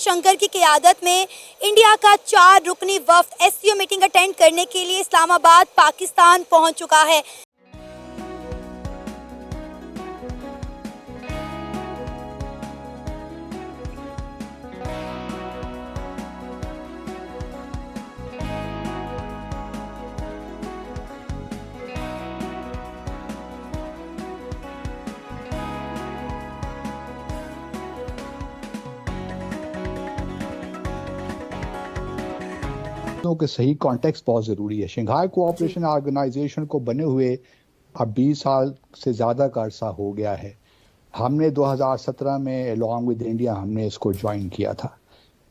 जयशंकर की क़यादत में इंडिया का 4 रुकनी वफ़द एससीओ मीटिंग अटेंड करने के लिए इस्लामाबाद पाकिस्तान पहुंच चुका है। के सही कॉन्टेक्स्ट बहुत ज़रूरी है। शंघाई कोऑपरेशन ऑर्गेनाइजेशन को बने हुए अब 20 साल से ज़्यादा का अरसा हो गया है। हमने 2017 में अलॉन्ग विद इंडिया हमने इसको ज्वाइन किया था।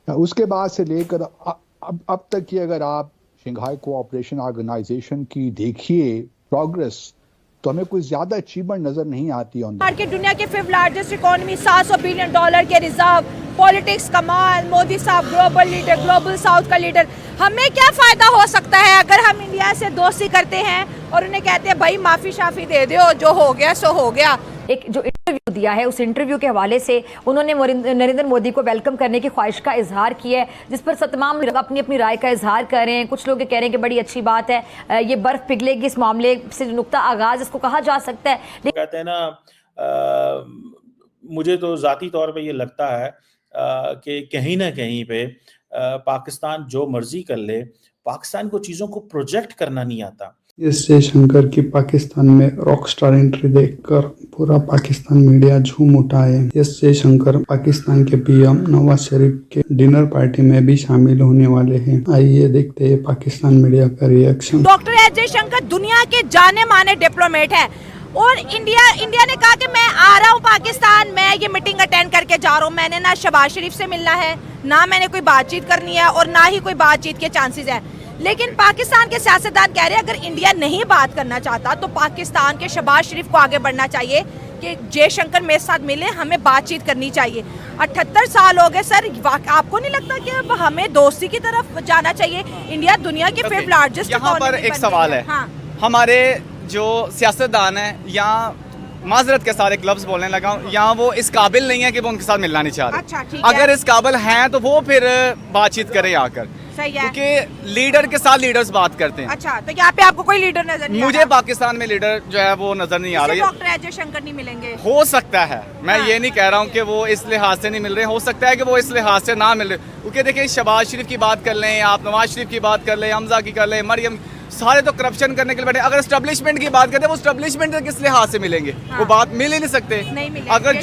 उसके बाद से लेकर अब तक की अगर आप शंघाई कोऑपरेशन ऑर्गेनाइजेशन की देखिए प्रोग्रेस, तो हमें कोई ज्यादा अचीवमेंट नजर नहीं आती। मार्केट दुनिया के 5th लार्जेस्ट इकोनॉमी, $700 बिलियन के रिजर्व, पॉलिटिक्स कमाल, मोदी साहब ग्लोबल लीडर, ग्लोबल साउथ का लीडर। हमें क्या फायदा हो सकता है अगर हम इंडिया से दोस्ती करते हैं और उन्हें कहते हैं भाई माफी शाफी दे दो, जो हो गया सो हो गया। एक जो इंटरव्यू दिया है, उस इंटरव्यू के हवाले से उन्होंने नरेंद्र मोदी को वेलकम करने की ख्वाहिश का इजहार किया है, जिस पर तमाम लोग अपनी अपनी राय का इजहार कर रहे हैं। कुछ लोग कह रहे हैं कि बड़ी अच्छी बात है, ये बर्फ पिघलेगी, इस मामले से जो नुक्ता आगाज इसको कहा जा सकता है। कहते हैं ना, मुझे तो जाती तौर पे ये लगता है कि कहीं ना कहीं पे पाकिस्तान जो मर्जी कर ले, पाकिस्तान को चीज़ों को प्रोजेक्ट करना नहीं आता। एस जयशंकर की पाकिस्तान में रॉकस्टार एंट्री देखकर पूरा पाकिस्तान मीडिया झूम उठा है। एस जयशंकर पाकिस्तान के पीएम नवाज शरीफ के डिनर पार्टी में भी शामिल होने वाले हैं। आइए देखते हैं पाकिस्तान मीडिया का रिएक्शन। डॉक्टर एस जयशंकर दुनिया के जाने माने डिप्लोमेट है और इंडिया ने कहा कि मैं आ रहा हूँ पाकिस्तान, मैं ये मीटिंग अटेंड करके जा रहा हूँ। मैंने ना शहबाज शरीफ से मिलना है, ना मैंने कोई बातचीत करनी है और ना ही कोई बातचीत के चांसेस है। लेकिन पाकिस्तान के सियासतदान कह रहे हैं अगर इंडिया नहीं बात करना चाहता तो पाकिस्तान के शहबाज शरीफ को आगे बढ़ना चाहिए कि जयशंकर मेरे साथ मिले, हमें बातचीत करनी चाहिए। 78 साल हो गए सर, आपको नहीं लगता कि अब हमें दोस्ती की तरफ जाना चाहिए? इंडिया दुनिया के 5th लार्जेस्ट। यहाँ पर एक सवाल है, हाँ। हमारे जो सियासतदान है या माजरत के साथ एक लफ्ज बोलने लगा, यहाँ वो इस काबिल नहीं है कि वो उनके साथ मिलना नहीं चाह रहे। अच्छा, अगर इस काबिल हैं तो वो फिर बातचीत करें आकर, क्योंकि लीडर के साथ लीडर्स बात करते हैं। अच्छा, तो यहाँ पे आपको कोई लीडर नजर नहीं मुझे पाकिस्तान में लीडर जो है वो नजर नहीं आ रहा है। डॉक्टर एस जयशंकर नहीं मिलेंगे? हो सकता है, मैं ये नहीं कह रहा हूँ कि वो इस लिहाज से नहीं मिल रहे, हो सकता है कि वो इस लिहाज से ना मिल रहे, क्योंकि देखिए शहबाज शरीफ की बात कर लें, आप नवाज शरीफ की बात कर लें, हमजा की कर लें, मरियम, सारे तो करप्शन करने के लिए बैठे। अगर एस्टेब्लिशमेंट की बात करते हैं, वो एस्टेब्लिशमेंट किस लिहाज से मिलेंगे? हाँ। वो बात मिल ही नहीं सकते। अगर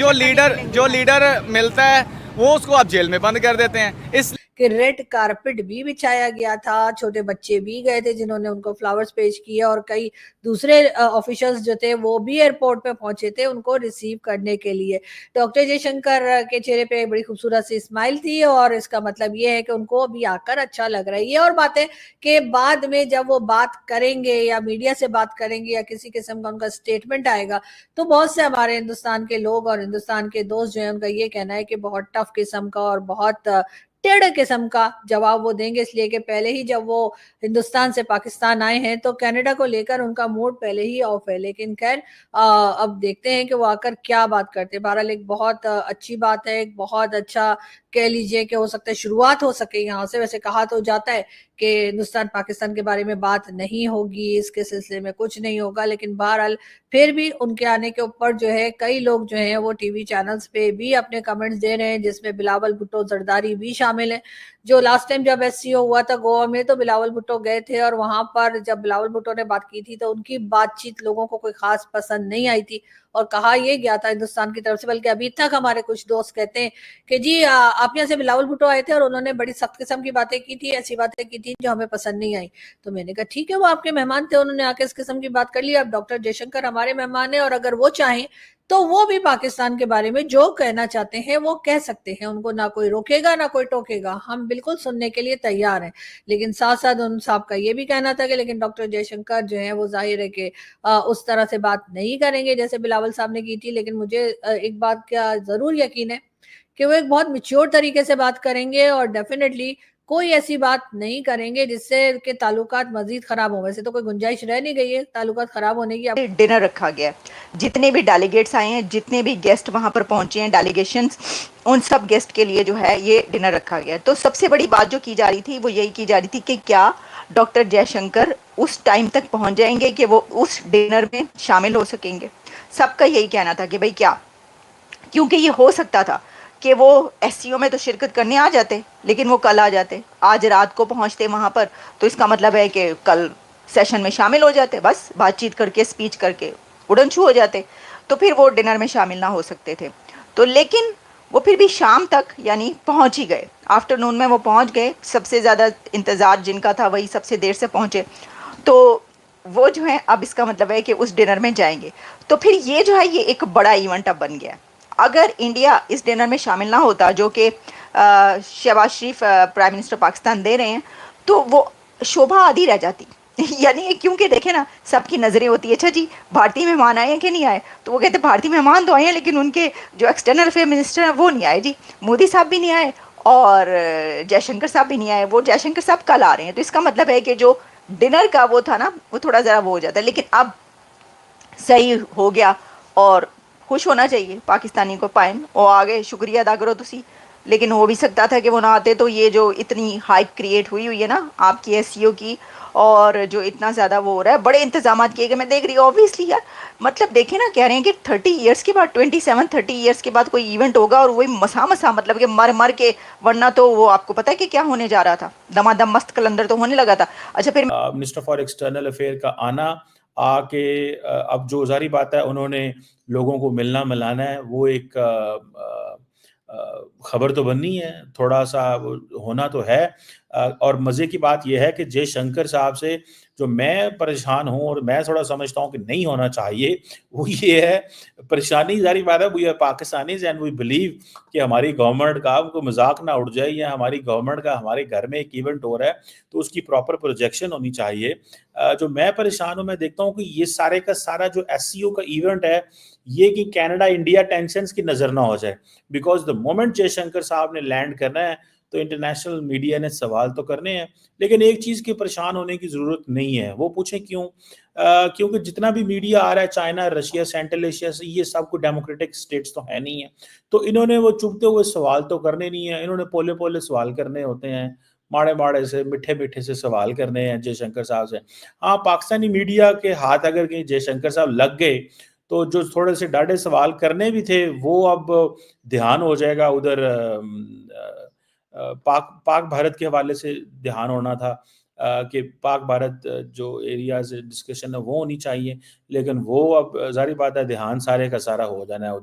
जो लीडर मिलता है वो उसको आप जेल में बंद कर देते हैं। इस कि रेड कारपेट भी बिछाया गया था, छोटे बच्चे भी गए थे जिन्होंने उनको फ्लावर्स पेश किए और कई दूसरे ऑफिशियल्स जो थे वो भी एयरपोर्ट पे पहुंचे थे उनको रिसीव करने के लिए। डॉक्टर जयशंकर के चेहरे पे बड़ी खूबसूरत सी स्माइल थी और इसका मतलब ये है कि उनको अभी आकर अच्छा लग रहा है। ये और बात है कि बाद में जब वो बात करेंगे या मीडिया से बात करेंगे या किसी किस्म का उनका स्टेटमेंट आएगा तो बहुत से हमारे हिंदुस्तान के लोग और हिंदुस्तान के दोस्त जो है उनका ये कहना है कि बहुत टफ किस्म का और बहुत टेढ़ किस्म का जवाब वो देंगे, इसलिए कि पहले ही जब वो हिंदुस्तान से पाकिस्तान आए हैं तो कनाडा को लेकर उनका मूड पहले ही ऑफ है। लेकिन खैर अब देखते हैं कि वो आकर क्या बात करते हैं। बहरहाल एक बहुत अच्छी बात है, एक बहुत अच्छा कह लीजिए कि हो सकता है शुरुआत हो सके यहाँ से। वैसे कहा तो जाता है कि हिंदुस्तान पाकिस्तान के बारे में बात नहीं होगी, इसके सिलसिले में कुछ नहीं होगा, लेकिन बहरहाल फिर भी उनके आने के ऊपर जो है कई लोग जो हैं वो टीवी चैनल्स पे भी अपने कमेंट्स दे रहे हैं, जिसमें बिलावल भुट्टो जरदारी भी शामिल है। जो लास्ट टाइम जब एससीओ हुआ था गोवा में तो बिलावल भुट्टो गए थे और वहां पर जब बिलावल भुट्टो ने बात की थी तो उनकी बातचीत लोगों को कोई खास पसंद नहीं आई थी और कहा यह गया था हिंदुस्तान की तरफ से, बल्कि अभी तक हमारे कुछ दोस्त कहते हैं कि जी आप यहाँ से बिलावल भुट्टो आए थे और उन्होंने बड़ी सख्त किस्म की बातें की थी, ऐसी बातें की थी जो हमें पसंद नहीं आई। तो मैंने कहा ठीक है, वो आपके मेहमान थे, उन्होंने आके इस किस्म की बात कर ली। अब डॉक्टर जयशंकर हमारे मेहमान है और अगर वो चाहें तो वो भी पाकिस्तान के बारे में जो कहना चाहते हैं वो कह सकते हैं, उनको ना कोई रोकेगा ना कोई टोकेगा, हम बिल्कुल सुनने के लिए तैयार हैं। लेकिन साथ साथ उन साहब का ये भी कहना था कि लेकिन डॉक्टर जयशंकर जो है वो जाहिर है कि उस तरह से बात नहीं करेंगे जैसे बिलावल साहब ने की थी। लेकिन मुझे एक बात का जरूर यकीन है कि वो एक बहुत मैच्योर तरीके से बात करेंगे और डेफिनेटली कोई ऐसी बात नहीं करेंगे जिससे कि ताल्लुकात मजीद खराब हो। वैसे तो कोई गुंजाइश रह नहीं गई है ताल्लुकात खराब होने की। डिनर रखा गया है। जितने भी डेलीगेट्स आए हैं, जितने भी गेस्ट वहां पर पहुंचे हैं, डेलीगेशंस, उन सब गेस्ट के लिए जो है ये डिनर रखा गया है। तो सबसे बड़ी बात जो की जा रही थी वो यही की जा रही थी कि क्या डॉक्टर जयशंकर उस टाइम तक पहुंच जाएंगे कि वो उस डिनर में शामिल हो सकेंगे। सबका यही कहना था कि भाई क्या, क्योंकि ये हो सकता था कि वो एससीओ में तो शिरकत करने आ जाते, लेकिन वो कल आ जाते, आज रात को पहुंचते वहाँ पर, तो इसका मतलब है कि कल सेशन में शामिल हो जाते, बस बातचीत करके, स्पीच करके उड़न छू हो जाते, तो फिर वो डिनर में शामिल ना हो सकते थे। तो लेकिन वो फिर भी शाम तक यानी पहुंच ही गए, आफ्टरनून में वो पहुंच गए। सबसे ज़्यादा इंतज़ार जिनका था वही सबसे देर से पहुंचे, तो वो जो है अब इसका मतलब है कि उस डिनर में जाएंगे। तो फिर ये जो है ये एक बड़ा इवेंट अब बन गया। अगर इंडिया इस डिनर में शामिल ना होता, जो कि शहबाज शरीफ प्राइम मिनिस्टर पाकिस्तान दे रहे हैं, तो वो शोभा आधी रह जाती। यानी क्योंकि देखें ना, सबकी नज़रें होती है, अच्छा जी भारतीय मेहमान आए हैं कि नहीं आए, तो वो कहते हैं भारतीय मेहमान तो आए हैं, लेकिन उनके जो एक्सटर्नल अफेयर मिनिस्टर हैं वो नहीं आए जी, मोदी साहब भी नहीं आए और जयशंकर साहब भी नहीं आए, वो जयशंकर साहब कल आ रहे हैं। तो इसका मतलब है कि जो डिनर का वो था ना, वो थोड़ा ज़रा वो हो जाता है। लेकिन अब सही हो गया और खुश होना चाहिए पाकिस्तानी को, पाइन वो आ गए, शुक्रिया अदा करो तुसी। लेकिन हो भी सकता था कि वो ना आते, तो ये जो इतनी हाइप क्रिएट हुई है ना आपकी एससीओ की, और जो इतना ज़्यादा वो हो रहा है, बड़े इंतजाम किए गए। मैं देख रही हूँ ऑब्वियसली यार, मतलब देखें ना, कह रहे हैं कि 30 ईयर्स के बाद, 27-30 ईयर्स के बाद कोई इवेंट होगा, और वही मसा मतलब कि मर मर के, वरना तो वो आपको पता है कि क्या होने जा रहा था, दमादम मस्त कलंदर तो होने लगा था। अच्छा फिर मिनिस्टर फॉर एक्सटर्नल अफेयर का आना, आके अब जो जारी बात है उन्होंने लोगों को मिलना मिलाना है, वो एक खबर तो बननी है, थोड़ा सा होना तो है। और मज़े की बात यह है कि जयशंकर साहब से जो मैं परेशान हूँ और मैं थोड़ा समझता हूँ कि नहीं होना चाहिए, वो ये है, परेशानी जारी बात है, we are Pakistanis and we believe कि हमारी गवर्नमेंट का उनको मजाक ना उड़ जाए, या हमारी गवर्नमेंट का हमारे घर में एक इवेंट हो रहा है तो उसकी प्रॉपर प्रोजेक्शन होनी चाहिए। जो मैं परेशान हूँ, मैं देखता हूँ कि ये सारे का सारा जो एससीओ का इवेंट है, ये कि कनाडा इंडिया टेंशन्स की नज़र ना हो जाए, बिकॉज द मोमेंट जयशंकर साहब ने लैंड करना है तो इंटरनेशनल मीडिया ने सवाल तो करने हैं। लेकिन एक चीज़ की परेशान होने की ज़रूरत नहीं है, वो पूछें क्यों? क्योंकि जितना भी मीडिया आ रहा है, चाइना, रशिया, सेंट्रल एशिया से, ये सब कोई डेमोक्रेटिक स्टेट्स तो है नहीं है, तो इन्होंने वो चुभते हुए सवाल तो करने नहीं है, इन्होंने पोले पोले सवाल करने होते हैं, माड़े माड़े से, मीठे मीठे से सवाल करने हैं जयशंकर साहब से। हाँ, पाकिस्तानी मीडिया के हाथ अगर कहीं जयशंकर साहब लग गए, तो जो थोड़े से डाढ़े सवाल करने भी थे, वो अब ध्यान हो जाएगा उधर, पाक भारत के हवाले से ध्यान होना था, कि पाक भारत जो एरियाज डिस्कशन है वो होनी चाहिए, लेकिन वो अब ज़ाहिर बात है ध्यान सारे का सारा हो जाना है उधर।